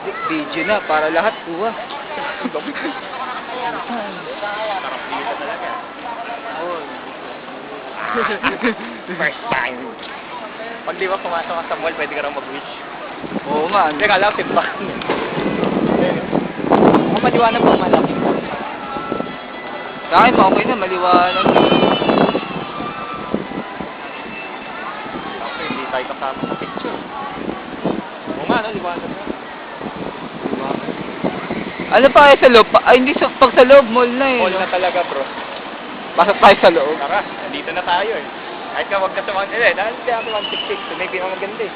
Video na, para lahat kuha. Sarap dito talaga. Oh. First time. Pag di ba pumasok ka sa mall, pwede ka rin mag-wish. Oo nga. Hindi ka lang, simbahan. Ang maliwanag pang malaki. Sa akin, okay na, maliwanag. Kasi hindi tayo kasama sa picture. Oo nga, no? Liwanag na. Ano pa kayo sa loob? Ay, hindi sa, pag sa loob, mall na eh. Mall No? na talaga, bro. Pasok tayo sa loob. Tara, nandito na tayo eh. Kahit ka wag na sumang... dahil hindi ako 166. So, may pinamaganda eh.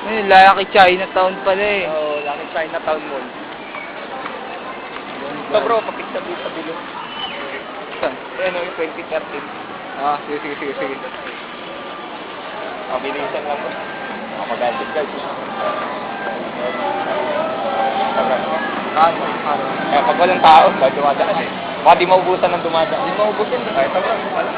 Ay, Lucky Chinatown pala eh. Oo, Lucky Chinatown Mall. Ito bro, papicture dito sa bilo. Saan? Ayan o, yung 2013. Ah, sige. Bilisan lang po. Mag-gadget guys. Ano? Pag walang tao, baka dumadaan eh. Baka di maubusan ng dumadaan. Hindi maubusin. Ay, ito bro, wala.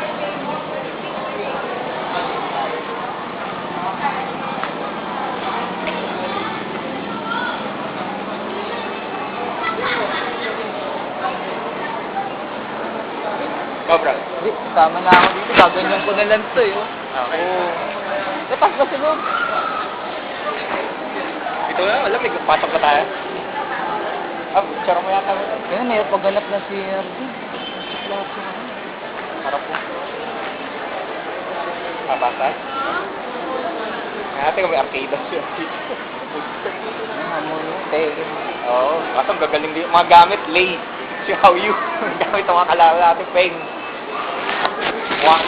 Go bro. Tama na ako dito. Gaganyan ko na lang ito eh. Oh. Okay. Oo. Tapos ba sa loob? Ito na, alam, may pasok pa tayo. Picture mo yata mo. Kaya may pagganap na si RD. Harap po. Papasay? Ate, may arcade siya. Oo, kaso ang gagaling din. Mga gamit, Lay. Xiao Yu. Gamit ang mga kalala natin, Peng. Wah.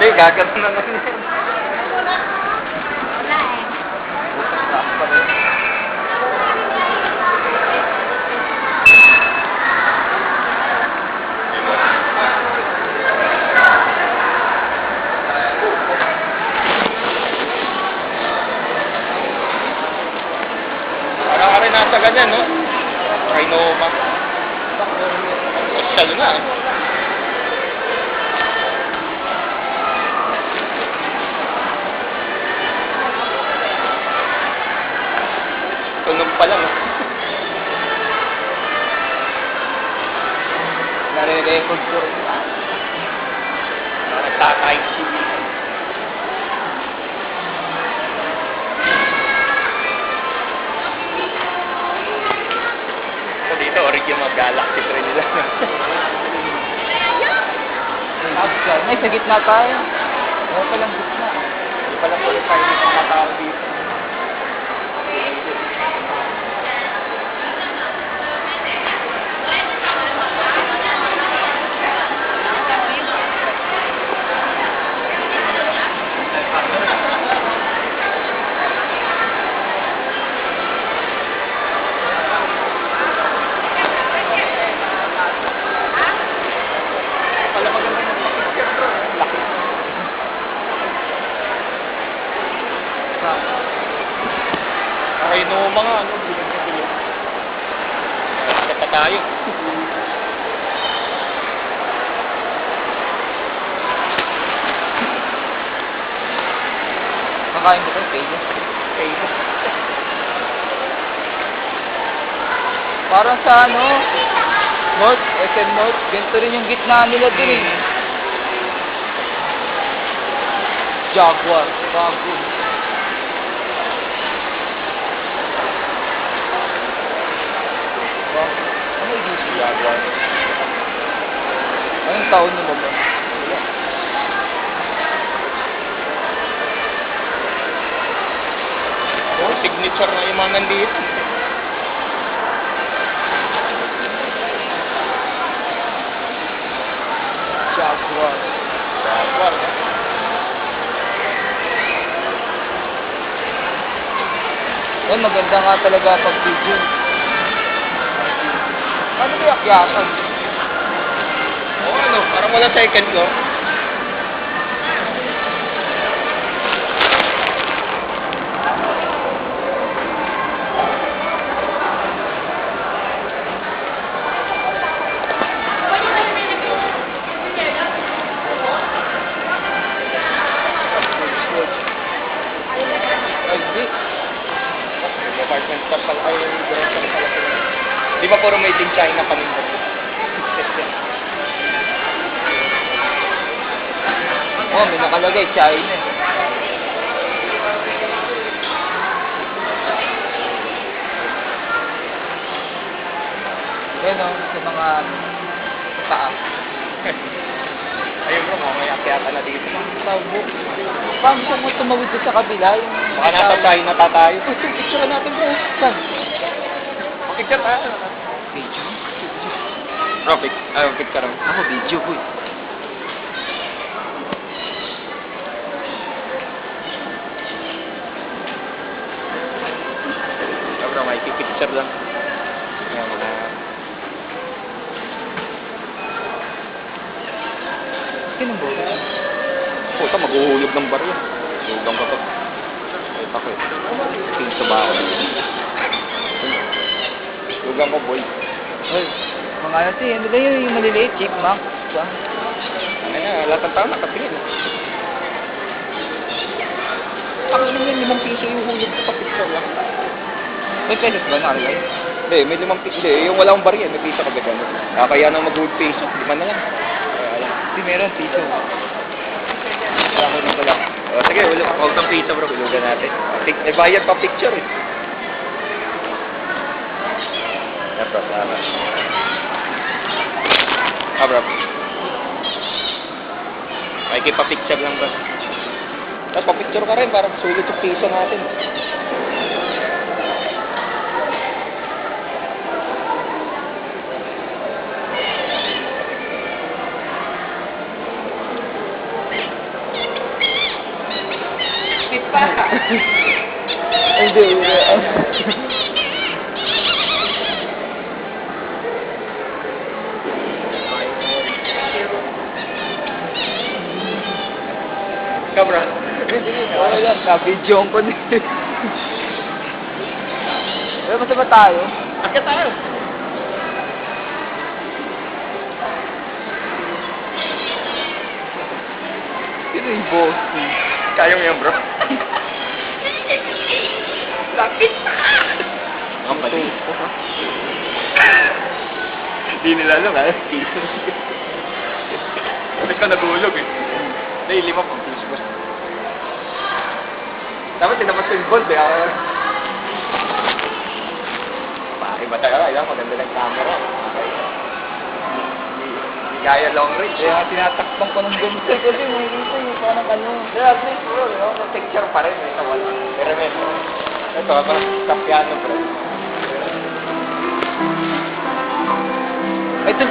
Hindi, gagano na naman yan. Parang ka rin nasa ganyan, no? Rhinoma. Social na eh. Tunog pa lang. Nare-record ko rin. Nagtatay siya. So dito, original Galaxy 3 nila. Ay, sa gitna tayo. Wala palang gitna. Hindi pala qualified dito ang tao dito. Pala maganda ng picture, bro. Laki. Ay, no, mga ano, bilog na bilog. Bakit pa tayo? Makain ko kayo, Pedro. Pego. Parang sa ano, North, SM North, ganito rin yung gitna nila dun eh. Jaguar, bago. Ano yung si Jaguar? Anong taon nyo ba ba? Oh, signature na yung mga nandito. Jaguar. Jaguar, no? Yan, maganda nga talaga pag video. Ano ba yakyakan? Oo, ano, parang wala second, no? director pala, ay, director pala sila. Di ba puro made in China kami? Oh, may nakalagay, China. Yan o, sa mga sa taas. Ayun bro, mamaya kaya na dito. Tabo. Paano siya mo tumawid doon sa kabila? Yung Baka nasa China ta tayo. picture natin bro. Saan? Picture tayo. Video? Bro, picture mo. Ako, video boy. Bro, may picture lang. Yan, mga... Sinong bro? Puta, maghuhulog ng barya. Huwag ka pa. Ay, pa ko eh. Pinto ba ako? Lugang ko, boy. Well, mga ano siya, ano ba yung maliliit? Chipmunk? Ba? Ano na, lahat ng tao nakatingin. Ang ina niya, 5 piso yung hulog ko pa picture lang. May pesos ba nakalagay? Hindi, may 5 piso. Hindi, yung wala akong barya, may piso ka ba gano'n? Kaya nang mag-gold piso, 5 na lang. Hindi meron, piso. Kaya ko nang pala. O, sige, hulog. Huwag ng piso bro, hulugan natin. May bayad pa picture eh. Bro, tama. Bro. May kipa-picture lang bro. Tapos pa-picture ka rin para sulit yung piso natin. Pipa! Hindi, Ikaw bro. okay lang, na-video ko din. Pero basta ba tayo? Akit tayo. Sino yung boss? Kaya mo yan bro. Lapit! Ang pali. Hindi nila alam ha. Piso. Bakit ka nagulog eh? Hindi, 5 pang piso ba? Dapat tinapos ko yung gold eh. Iba tayo. Ayan, maganda ng camera. Hindi kaya long range. Kaya tinatakpan ko ng gumster kasi makikita yung parang ano. Yeah, at least bro, yung picture pa rin. Ito wala. Pero ito, parang kapiano bro. Ito,